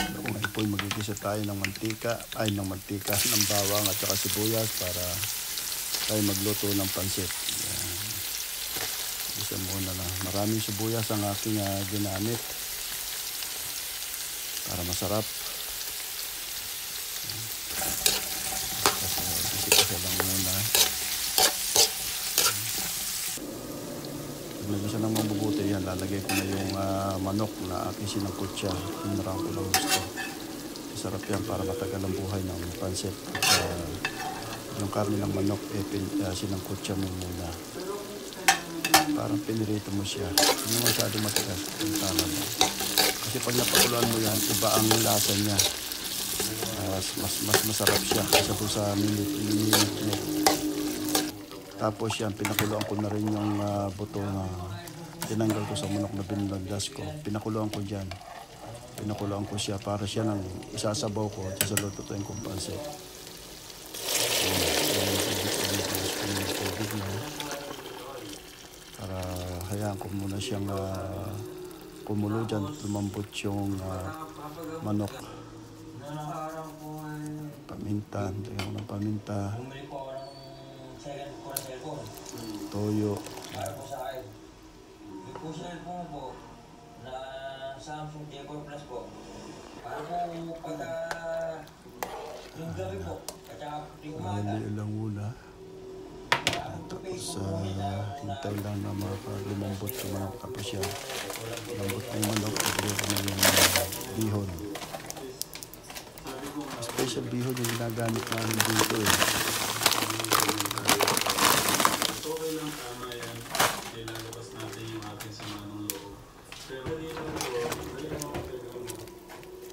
Ngayon po magigisa tayo ng mantika, ng bawang at saka sibuyas para tayo magluto ng pansit. Yan. Isa muna na. Maraming sibuyas ang aking ginamit para masarap. Isa lang muna. Pag nagisa ng mabubuti yan, lalagay ko na yung manok na aking sinangkutsa. Hinarang ko lang gusto. Masarap yan para matagal ang buhay ng pansit. Yung karne ng manok, sinangkutsa mo muna. Parang pinirito mo siya. Hindi mo masyadong matigas. Kasi pag napakuluan mo yan, iba ang lasa niya. Mas masarap siya kaysa po sa minute. Tapos yan, pinakuluan ko na rin yung buto na tinanggal ko sa manok na binalagdas ko. Pinakuluan ko dyan. Pinakuluan ko siya para siya nang isasabaw ko at sasalutuin kong pansit. Para hayaan ko muna siyang kumulo dyan at lumambot yung manok. Paminta, lagyan ko ng paminta. Toyo. Samsung J4 Plus po. Para po pagka yung gabi po, at saka yung umaga. Lang muna. Tapos hintay lang na lumambot yung manok. Tapos yan, lambot na yung manok. Pagkaya ko na yung bihon. Special bihon yung ginagamit namin dito eh. Okay lang, tama yan. Ilalabas natin yung ating sama ng loob. Pero dito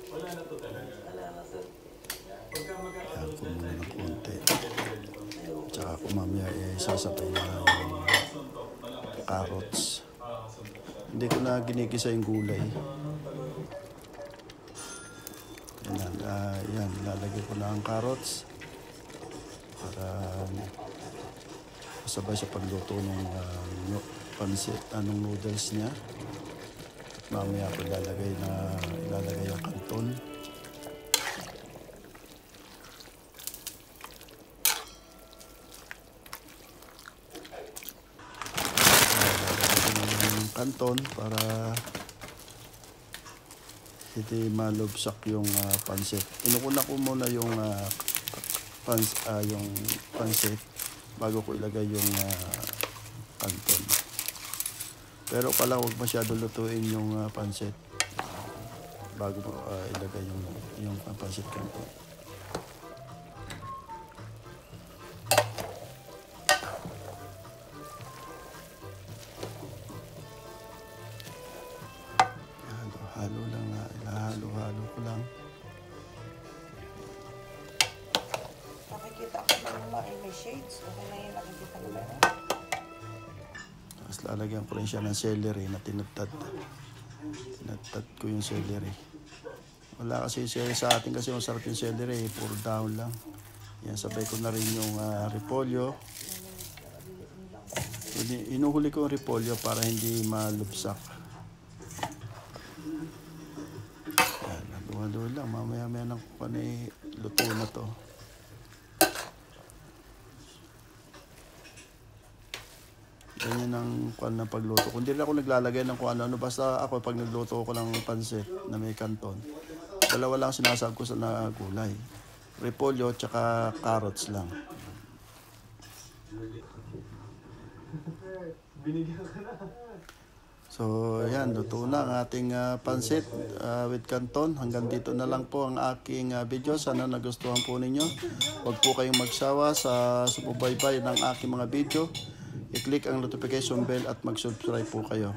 wala na to talaga. Pagka magkakaroon ko muna ng konti. Tsaka ko mamaya sasapay na yung carrots. Hindi ko na ginigisa yung gulay. Yan, lalagay ko na ang carrots para sabay sa pagluto ng pansit, noodles niya. Mamaya ko ilalagay ang kanton. Para hindi malubsak yung pansit. Inukuna ko muna yung pansit bago ko ilagay yung kanton. Pero pala huwag masyado lutuin yung pansit bago mo ilagay yung pansit kanton. Halo ko lang. Nakikita ko na may shades. Okay na yun, nakikita ko na yun. Tapos lalagyan ko rin siya ng celery na tinatad. Tinatad ko yung celery. Wala kasi sa atin kasi masarap yung celery. Puro down lang. Yan, sabay ko na rin yung repolyo. Inuhuli ko yung repolyo para hindi malubsak. Halo lang, mamaya nang luto na to. Ganyan ang na pagluto. Kung di rin ako naglalagay ng kung ano, basta ako pag nagluto ko ng pansit na may kanton, dalawa lang sinasab ko sa gulay. Repolyo at saka carrots lang. binigyan ka na. So, yan, luto na ang ating pansit with canton. Hanggang dito na lang po ang aking video. Sana nagustuhan po ninyo. Huwag po kayong magsawa sa subaybay ng aking mga video. I-click ang notification bell at mag-subscribe po kayo.